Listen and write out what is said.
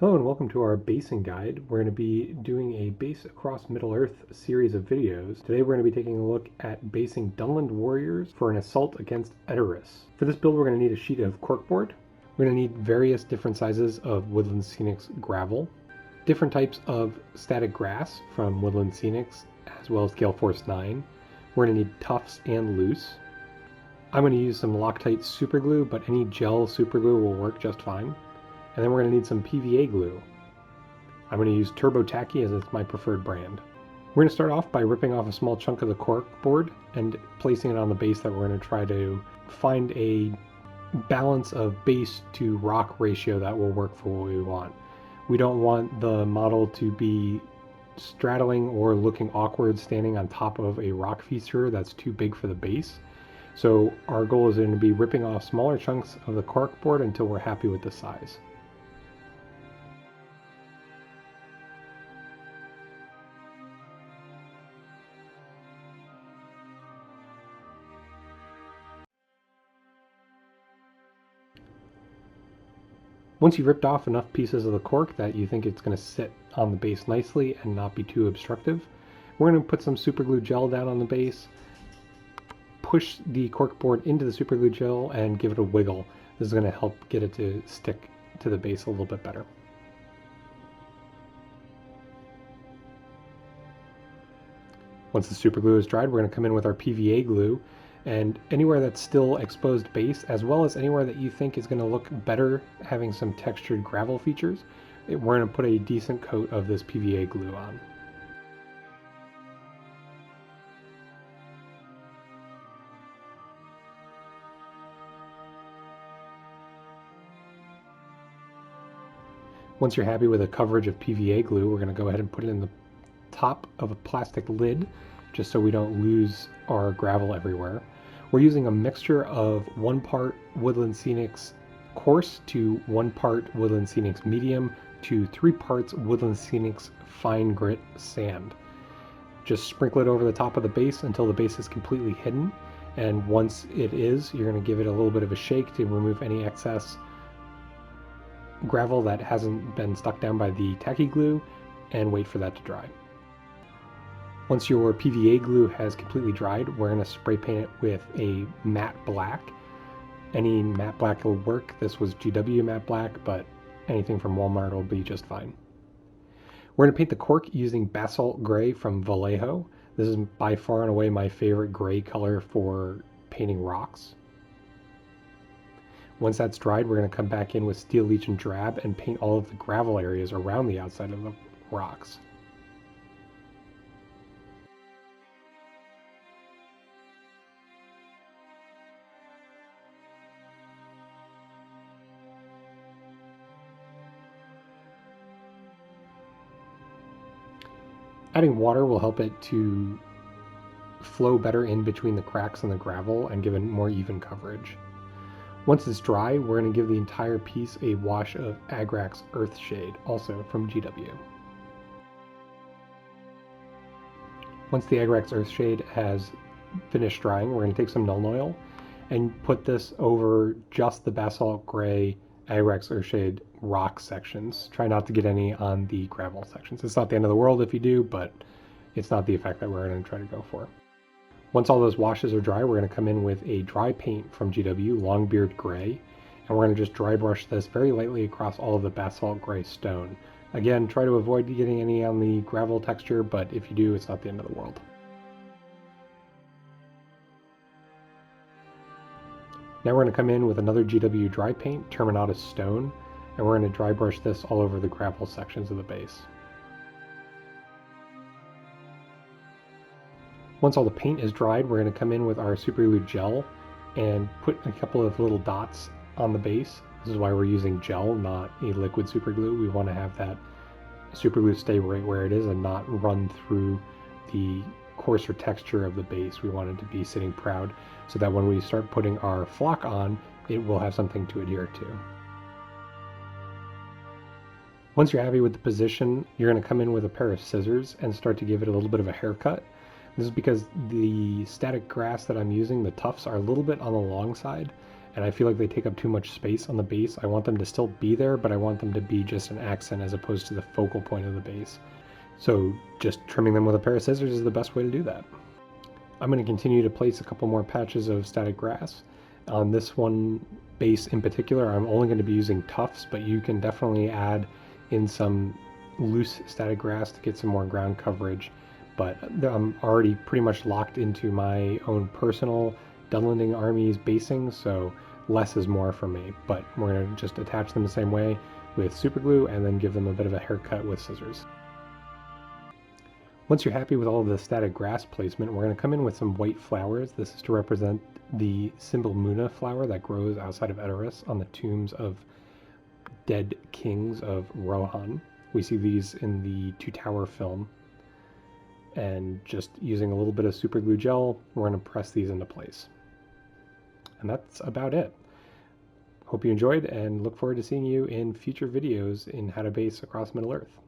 Hello and welcome to our basing guide. We're going to be doing a Base Across Middle-earth series of videos. Today we're going to be taking a look at basing Dunland Warriors for an assault against Edoras. For this build we're going to need a sheet of corkboard. We're going to need various different sizes of Woodland Scenics gravel, different types of static grass from Woodland Scenics, as well as Gale Force 9. We're going to need tufts and loose. I'm going to use some Loctite super glue, but any gel super glue will work just fine. And then we're going to need some PVA glue. I'm going to use Turbo Tacky as it's my preferred brand. We're going to start off by ripping off a small chunk of the cork board and placing it on the base that we're going to try to find a balance of base to rock ratio that will work for what we want. We don't want the model to be straddling or looking awkward standing on top of a rock feature that's too big for the base. So our goal is going to be ripping off smaller chunks of the cork board until we're happy with the size. Once you've ripped off enough pieces of the cork that you think it's going to sit on the base nicely and not be too obstructive, we're going to put some super glue gel down on the base, push the cork board into the super glue gel and give it a wiggle. This is going to help get it to stick to the base a little bit better. Once the super glue is dried, we're going to come in with our PVA glue, and anywhere that's still exposed base, as well as anywhere that you think is going to look better having some textured gravel features, we're going to put a decent coat of this PVA glue on. Once you're happy with the coverage of PVA glue, we're going to go ahead and put it in the top of a plastic lid, just so we don't lose our gravel everywhere. We're using a mixture of 1 part Woodland Scenics coarse to 1 part Woodland Scenics medium to 3 parts Woodland Scenics fine grit sand. Just sprinkle it over the top of the base until the base is completely hidden, and once it is, you're going to give it a little bit of a shake to remove any excess gravel that hasn't been stuck down by the tacky glue, and wait for that to dry. Once your PVA glue has completely dried, we're going to spray paint it with a matte black. Any matte black will work. This was GW matte black, but anything from Walmart will be just fine. We're going to paint the cork using basalt gray from Vallejo. This is by far and away my favorite gray color for painting rocks. Once that's dried, we're going to come back in with steel leach and drab and paint all of the gravel areas around the outside of the rocks. Adding water will help it to flow better in between the cracks in the gravel and give it more even coverage. Once it's dry, we're going to give the entire piece a wash of Agrax Earthshade, also from GW. Once the Agrax Earthshade has finished drying, we're going to take some Nuln Oil and put this over just the basalt gray Agrax Earthshade rock sections. Try not to get any on the gravel sections. It's not the end of the world if you do, but it's not the effect that we're going to try to go for. Once all those washes are dry, we're going to come in with a dry paint from GW, Longbeard Gray, and we're going to just dry brush this very lightly across all of the basalt gray stone. Again, try to avoid getting any on the gravel texture, but if you do, it's not the end of the world. Now we're going to come in with another GW dry paint, Terminatus Stone, and we're going to dry brush this all over the gravel sections of the base. Once all the paint is dried, we're going to come in with our super glue gel and put a couple of little dots on the base. This is why we're using gel, not a liquid super glue. We want to have that super glue stay right where it is and not run through the coarser texture of the base. We want it to be sitting proud so that when we start putting our flock on, it will have something to adhere to. Once you're happy with the position, you're going to come in with a pair of scissors and start to give it a little bit of a haircut. This is because the static grass that I'm using, the tufts, are a little bit on the long side, and I feel like they take up too much space on the base. I want them to still be there, but I want them to be just an accent as opposed to the focal point of the base. So just trimming them with a pair of scissors is the best way to do that. I'm going to continue to place a couple more patches of static grass. On this one base in particular, I'm only going to be using tufts, but you can definitely add in some loose static grass to get some more ground coverage. But I'm already pretty much locked into my own personal Dunlanding Army's basing, so less is more for me. But we're going to just attach them the same way with super glue and then give them a bit of a haircut with scissors. Once you're happy with all of the static grass placement, we're going to come in with some white flowers. This is to represent the symbol Muna flower that grows outside of Edoras on the tombs of dead kings of Rohan. We see these in the Two Tower film. And just using a little bit of super glue gel, we're going to press these into place. And that's about it. Hope you enjoyed and look forward to seeing you in future videos in how to base across Middle Earth.